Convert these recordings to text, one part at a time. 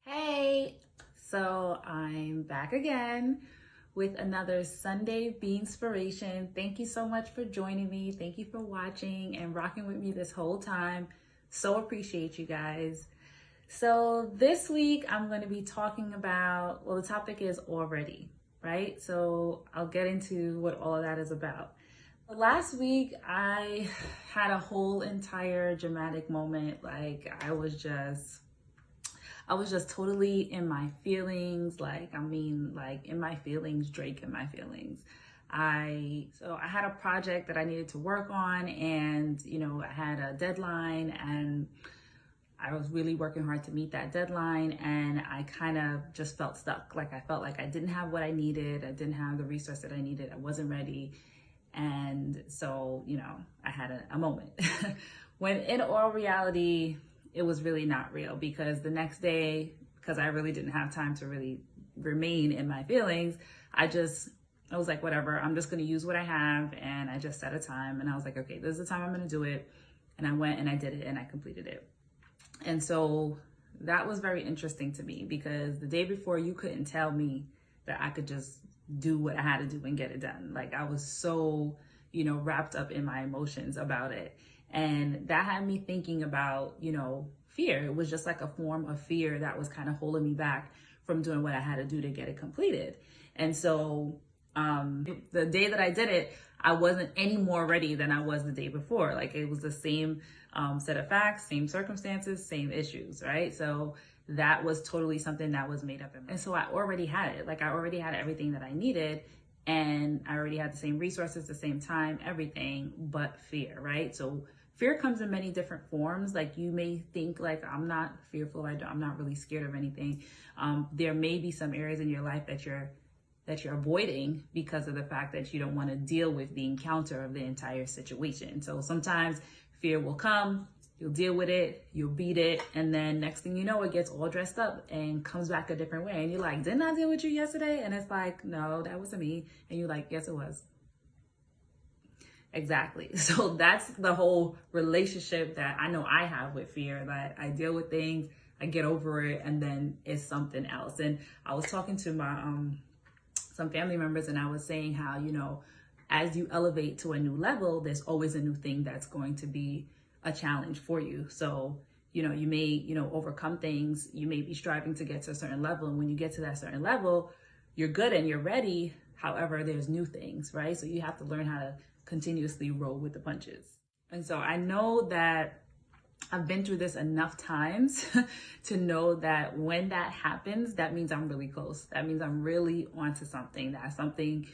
Hey, so I'm back again with another Sunday Beanspiration. Thank you so much for joining me. Thank you for watching and rocking with me this whole time. So appreciate you guys. So this week I'm going to be talking about, the topic is already, right? So I'll get into what all of that is about. Last week I had a whole entire dramatic moment. I was just totally in my feelings, in my feelings, Drake in my feelings. I had a project that I needed to work on, and I had a deadline, and I was really working hard to meet that deadline, and I kind of just felt stuck. Like I felt like I didn't have what I needed. I didn't have the resource that I needed. I wasn't ready. And so, I had a moment when in all reality, it was really not real, because the next day, because I really didn't have time to really remain in my feelings, I was like, whatever, I'm just going to use what I have. And I just set a time, and I was like, okay, this is the time I'm going to do it. And I went and I did it and I completed it. And so that was very interesting to me, because the day before you couldn't tell me that I could just do what I had to do and get it done. Like I was so, wrapped up in my emotions about it. And that had me thinking about, fear. It was just like a form of fear that was kind of holding me back from doing what I had to do to get it completed. And so the day that I did it, I wasn't any more ready than I was the day before. Like it was the same set of facts, same circumstances, same issues, right? So that was totally something that was made up in me. And so I already had it. Like I already had everything that I needed, and I already had the same resources, the same time, everything but fear, right? So fear comes in many different forms. Like you may think like, I'm not fearful. I'm not really scared of anything. There may be some areas in your life that you're avoiding because of the fact that you don't want to deal with the encounter of the entire situation. So sometimes fear will come, you'll deal with it, you'll beat it, and then next thing you know, it gets all dressed up and comes back a different way. And you're like, didn't I deal with you yesterday? And it's like, no, that wasn't me. And you're like, yes, it was. Exactly. So that's the whole relationship that I know I have with fear, that I deal with things, I get over it, and then it's something else. And I was talking to my some family members, and I was saying how, as you elevate to a new level, there's always a new thing that's going to be a challenge for you. So, you may, overcome things. You may be striving to get to a certain level. And when you get to that certain level, you're good and you're ready. However, there's new things, right? So you have to learn how to continuously roll with the punches. And so I know that I've been through this enough times to know that when that happens, that means I'm really close. That means I'm really onto something, that something,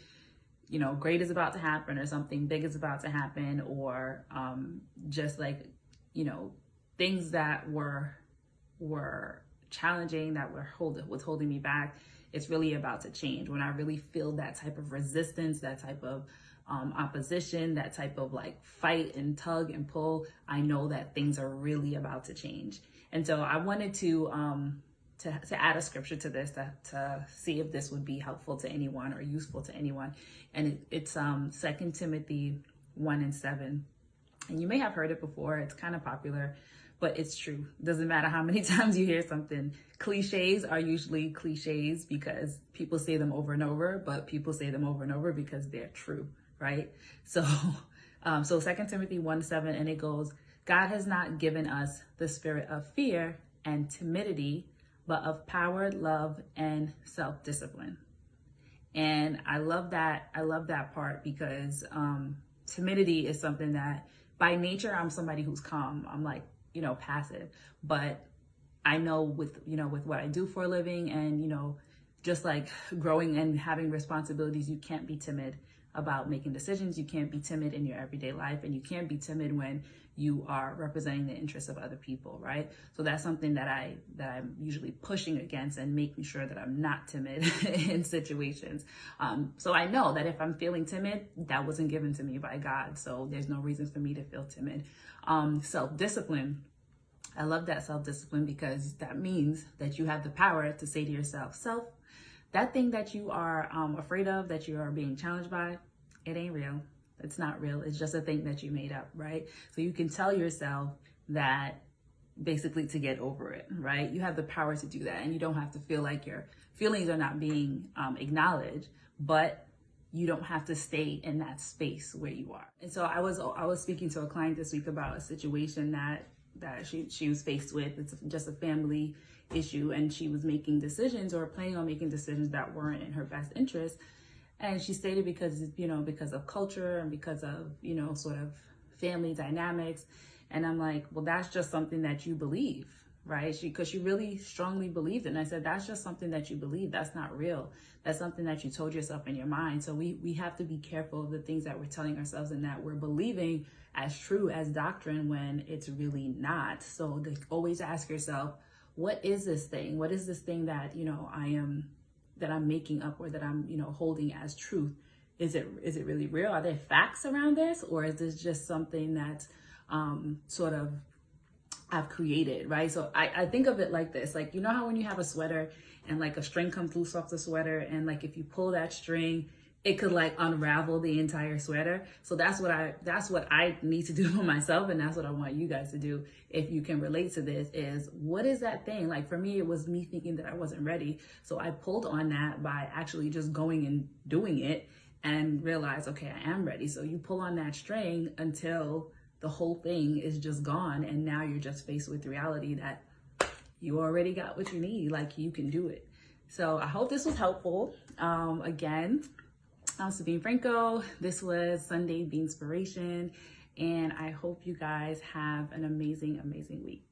great is about to happen, or something big is about to happen, or just like, things that were challenging, that was holding me back. It's really about to change. When I really feel that type of resistance, that type of opposition, that type of like fight and tug and pull, I know that things are really about to change. And so I wanted to add a scripture to this, to see if this would be helpful to anyone or useful to anyone. And it's 2 Timothy 1:7. And you may have heard it before. It's kind of popular, but it's true. Doesn't matter how many times you hear something. Cliches are usually cliches because people say them over and over, but people say them over and over because they're true, right? So, so 2 Timothy 1:7, and it goes, God has not given us the spirit of fear and timidity, but of power, love, and self-discipline. And I love that. I love that part, because timidity is something that by nature, I'm somebody who's calm. I'm like, passive, but I know with what I do for a living, and, just like growing and having responsibilities, you can't be timid about making decisions. You can't be timid in your everyday life, and you can't be timid when you are representing the interests of other people, right? So that's something that I'm usually pushing against and making sure that I'm not timid in situations. So I know that if I'm feeling timid, that wasn't given to me by God. So there's no reason for me to feel timid. Self-discipline. I love that self-discipline, because that means that you have the power to say to yourself, that thing that you are afraid of, that you are being challenged by, it ain't real. It's not real. It's just a thing that you made up, right? So you can tell yourself that basically to get over it, right? You have the power to do that, and you don't have to feel like your feelings are not being acknowledged, but you don't have to stay in that space where you are. And so I was speaking to a client this week about a situation that she was faced with. It's just a family issue, and she was making decisions or planning on making decisions that weren't in her best interest. And she stated because of culture and because of, sort of family dynamics. And I'm like, well, that's just something that you believe, right? Because she really strongly believed it. And I said, that's just something that you believe. That's not real. That's something that you told yourself in your mind. So we have to be careful of the things that we're telling ourselves and that we're believing as true as doctrine when it's really not. So always ask yourself, what is this thing? What is this thing that, that I'm making up, or that I'm, holding as truth? Is it really real? Are there facts around this? Or is this just something that's sort of I've created, right? So I think of it like this, like, how when you have a sweater and like a string comes loose off the sweater, and like if you pull that string, it could like unravel the entire sweater. So that's what I need to do for myself, and that's what I want you guys to do. If you can relate to this, is what is that thing? Like for me, it was me thinking that I wasn't ready. So I pulled on that by actually just going and doing it and realized, okay, I am ready. So you pull on that string until the whole thing is just gone, and now you're just faced with reality that you already got what you need. Like, you can do it. So I hope this was helpful. Again, I'm Sabine Franco. This was Sunday Beanspiration, and I hope you guys have an amazing, amazing week.